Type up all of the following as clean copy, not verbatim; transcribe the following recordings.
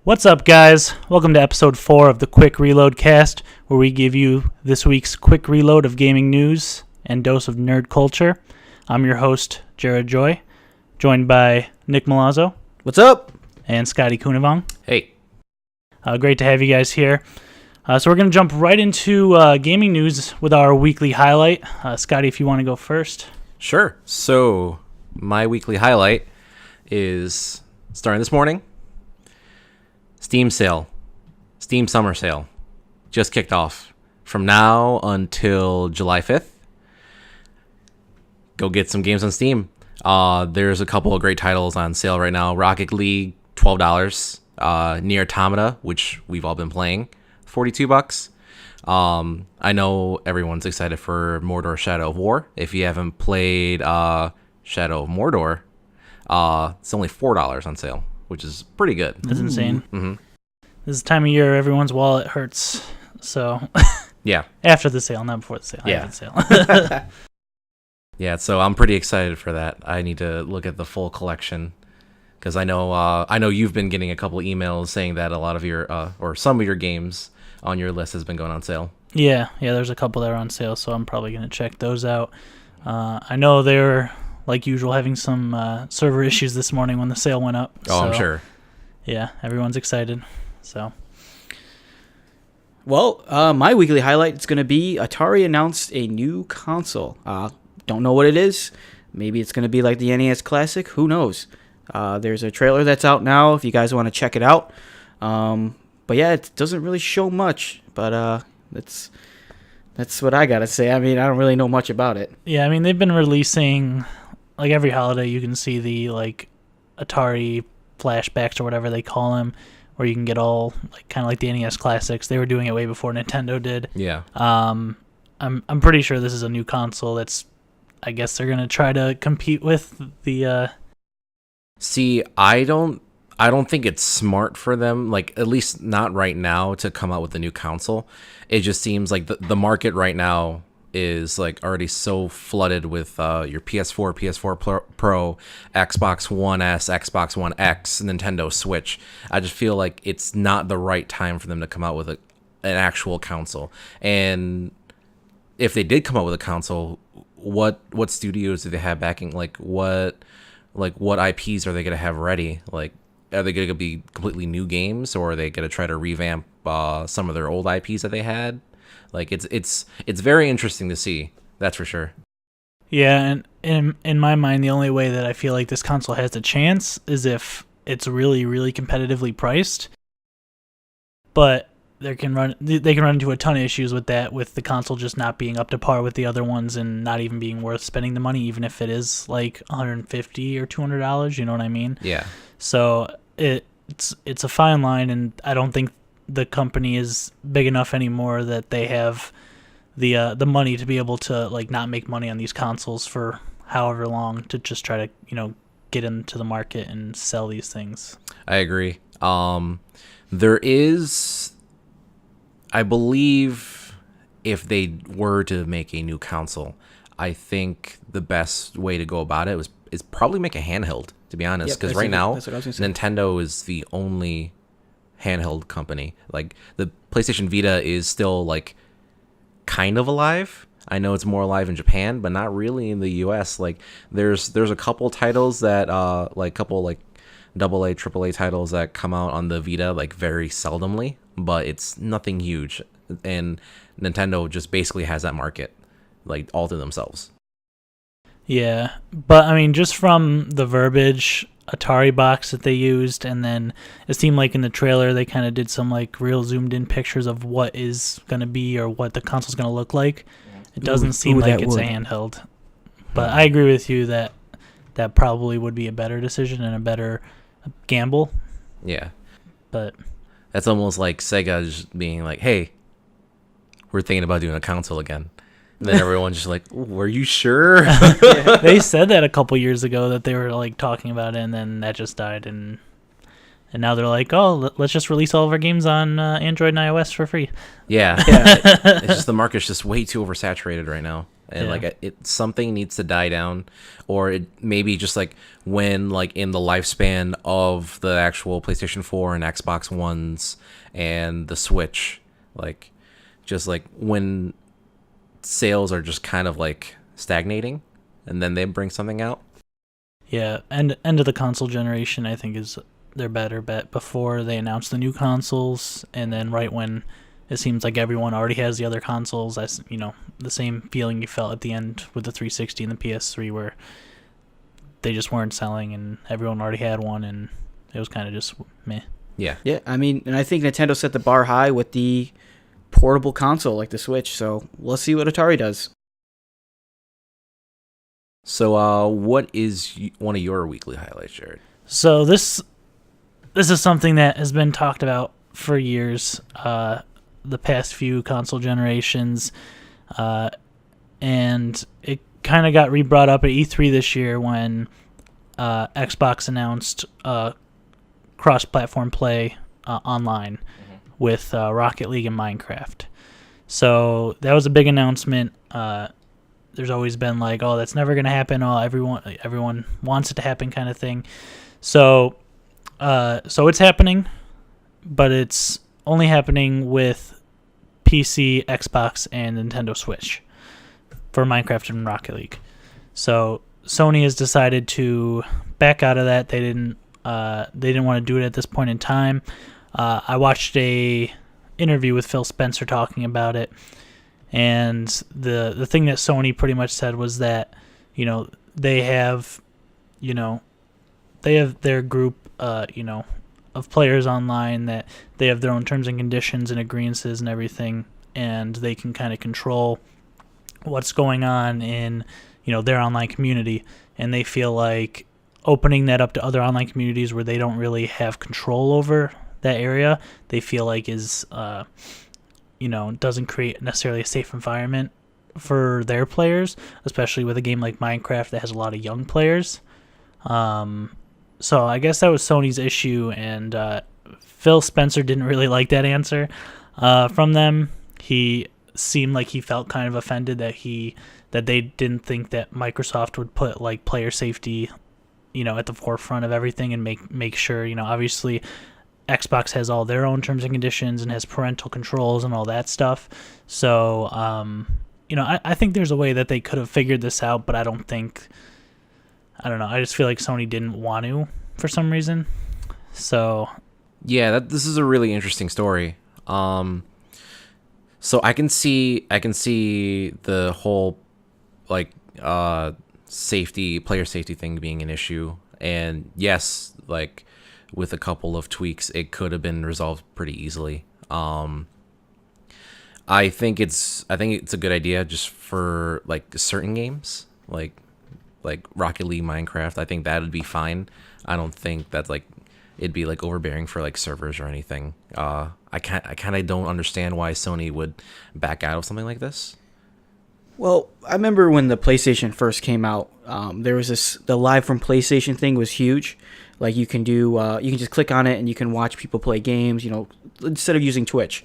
What's up, guys? Welcome to episode 4 of the Quick Reload Cast, where we give you this week's quick reload of gaming news and dose of nerd culture. I'm your host, Jared Joy, joined by Nick Malazzo. What's up? And Scotty Kunavong. Hey. Great to have you guys here. So we're going to jump right into gaming news with our weekly highlight. Scotty, if you want to go first. Sure. So my weekly highlight is starting this morning. Steam sale. Steam summer sale. Just kicked off. From now until July 5th. Go get some games on Steam. There's a couple of great titles on sale right now. Rocket League, $12. Nier Automata, which we've all been playing, $42. I know everyone's excited for Mordor Shadow of War. If you haven't played Shadow of Mordor, it's only $4 on sale, which is pretty good. That's insane. Mm-hmm. This is the time of year everyone's wallet hurts. So Yeah. after the sale, not before the sale. Yeah. After the sale. Yeah, so I'm pretty excited for that. I need to look at the full collection because I know you've been getting a couple emails saying that a lot of your or some of your games on your list has been going on sale. Yeah, there's a couple that are on sale, so I'm probably going to check those out. I know they're, like usual, having some server issues this morning when the sale went up. Oh, so, I'm sure. Yeah, everyone's excited. So, Well, my weekly highlight is going to be Atari announced a new console. Don't know what it is. Maybe it's going to be like the NES Classic. Who knows? There's a trailer that's out now if you guys want to check it out. But yeah, it doesn't really show much. But that's what I got to say. I mean, I don't really know much about it. yeah, I mean, they've been releasing, like every holiday, you can see the, like, Atari flashbacks or whatever they call them, where you can get all, like, kind of like the NES Classics. They were doing it way before Nintendo did. Yeah. I'm pretty sure this is a new console that's, I guess they're gonna try to compete with the. See, I don't think it's smart for them, like at least not right now, to come out with a new console. It just seems like the market right now is like already so flooded with your PS4, PS4 Pro, Xbox One S, Xbox One X, Nintendo Switch. I just feel like it's not the right time for them to come out with an actual console. And if they did come out with a console, what studios do they have backing? Like what IPs are they gonna have ready? Like, are they gonna be completely new games, or are they gonna try to revamp some of their old IPs that they had? Like, it's very interesting to see. That's for sure. Yeah, and in my mind, the only way that I feel like this console has a chance is if it's really, really competitively priced. But they can run into a ton of issues with that, with the console just not being up to par with the other ones and not even being worth spending the money, even if it is like $150 or $200. You know what I mean? Yeah. So it's a fine line, and I don't think the company is big enough anymore that they have the money to be able to, like, not make money on these consoles for however long to just try to get into the market and sell these things. I agree. There is, I believe, if they were to make a new console, I think the best way to go about it is probably make a handheld, to be honest, because right now Nintendo is the only handheld company. Like, the PlayStation Vita is still, like, kind of alive. I know it's more alive in Japan, but not really in the US. Like, there's a couple titles that like AA, AAA titles that come out on the Vita, like, very seldomly, but it's nothing huge. And Nintendo just basically has that market, like, all to themselves. Yeah, but I mean, just from the verbiage, Atari box that they used, and then it seemed like in the trailer they kind of did some, like, real zoomed in pictures of what is going to be or what the console's going to look like. It doesn't seem like it's a handheld. But I agree with you that probably would be a better decision and a better gamble. Yeah. But that's almost like Sega just being like, hey, we're thinking about doing a console again. And then everyone's just like, were you sure? They said that a couple years ago, that they were, like, talking about it, and then that just died, and now they're like, oh, let's just release all of our games on Android and iOS for free. Yeah. It's just the market's just way too oversaturated right now. and Yeah. like it something needs to die down, or it maybe just like when like in the lifespan of the actual PlayStation 4 and Xbox Ones and the Switch, like just like when sales are just kind of like stagnating, and then they bring something out. Yeah, and end of the console generation, I think, is their better bet before they announce the new consoles, and then right when it seems like everyone already has the other consoles. That's the same feeling you felt at the end with the 360 and the PS3, where they just weren't selling and everyone already had one, and it was kind of just meh. Yeah. Yeah, I mean, and I think Nintendo set the bar high with the portable console like the Switch. So let's see what Atari does. So, what is one of your weekly highlights, Jared? So this is something that has been talked about for years, the past few console generations, and it kind of got re-brought up at E3 this year when Xbox announced cross-platform play online with Rocket League and Minecraft. So that was a big announcement. There's always been like, oh, that's never going to happen. Oh, everyone wants it to happen, kind of thing. So it's happening, but it's only happening with PC, Xbox, and Nintendo Switch for Minecraft and Rocket League. So Sony has decided to back out of that. They didn't want to do it at this point in time. I watched a interview with Phil Spencer talking about it, and the thing that Sony pretty much said was that they have their group of players online, that they have their own terms and conditions and agreements and everything, and they can kind of control what's going on in their online community, and they feel like opening that up to other online communities where they don't really have control over that area, they feel like is doesn't create necessarily a safe environment for their players, especially with a game like Minecraft that has a lot of young players. So I guess that was Sony's issue, and Phil Spencer didn't really like that answer from them. He seemed like he felt kind of offended that they didn't think that Microsoft would put like player safety at the forefront of everything and make sure, obviously Xbox has all their own terms and conditions and has parental controls and all that stuff. So, I think there's a way that they could have figured this out, but I don't know. I just feel like Sony didn't want to for some reason. So, yeah, this is a really interesting story. So I can see the whole like player safety thing being an issue, and yes, like with a couple of tweaks, it could have been resolved pretty easily. I think it's a good idea just for like certain games, like Rocket League, Minecraft. I think that would be fine. I don't think that like it'd be like overbearing for like servers or anything. I kind of don't understand why Sony would back out of something like this. Well, I remember when the PlayStation first came out, there was the live from PlayStation thing was huge. Like you can just click on it and you can watch people play games, instead of using Twitch.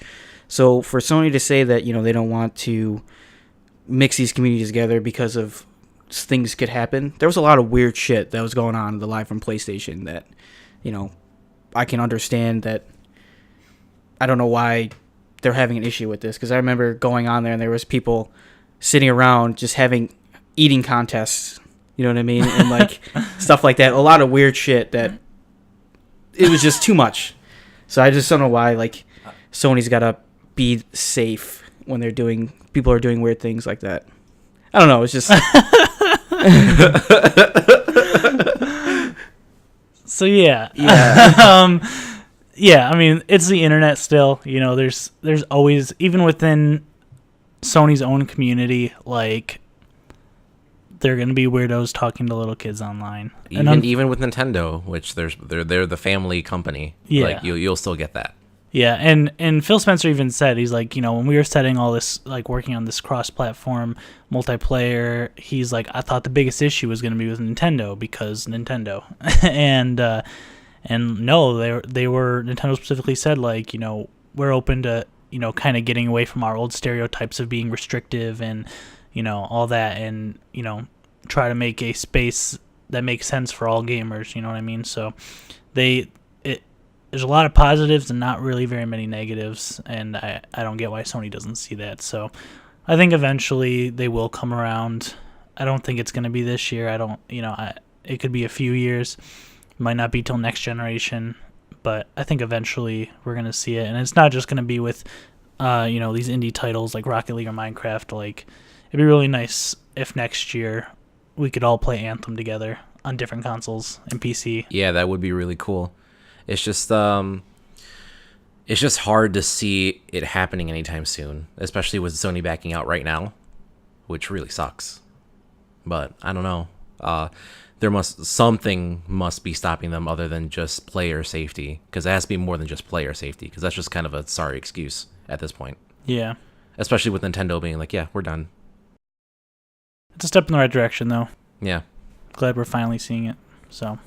So for Sony to say that, they don't want to mix these communities together because of things could happen. There was a lot of weird shit that was going on in the live from PlayStation that, I can understand that. I don't know why they're having an issue with this, because I remember going on there and there was people sitting around just having eating contests, you know what I mean? And like stuff like that. A lot of weird shit that it was just too much. So I just don't know why like Sony's got to be safe when people are doing weird things like that. I don't know. It's just. So yeah. Yeah. Yeah, I mean, it's the internet still. There's always, even within Sony's own community, like there are going to be weirdos talking to little kids online. Even with Nintendo, which they're the family company. Yeah. Like you'll still get that. Yeah, and Phil Spencer even said, he's like, when we were setting all this, like working on this cross-platform multiplayer, he's like, I thought the biggest issue was going to be with Nintendo because Nintendo. And no, Nintendo specifically said, like, we're open to, kind of getting away from our old stereotypes of being restrictive and, all that, and try to make a space that makes sense for all gamers. You know what I mean? So there's a lot of positives and not really very many negatives, and I don't get why Sony doesn't see that. So I think eventually they will come around. I don't think it's going to be this year. It could be a few years. Might not be till next generation, but I think eventually we're going to see it. And it's not just going to be with, these indie titles like Rocket League or Minecraft. Like, it'd be really nice if next year we could all play Anthem together on different consoles and PC. Yeah, that would be really cool. It's just hard to see it happening anytime soon, especially with Sony backing out right now, which really sucks. But I don't know. Something must be stopping them other than just player safety, because it has to be more than just player safety, because that's just kind of a sorry excuse at this point. Yeah. Especially with Nintendo being like, yeah, we're done. It's a step in the right direction, though. Yeah. Glad we're finally seeing it. So.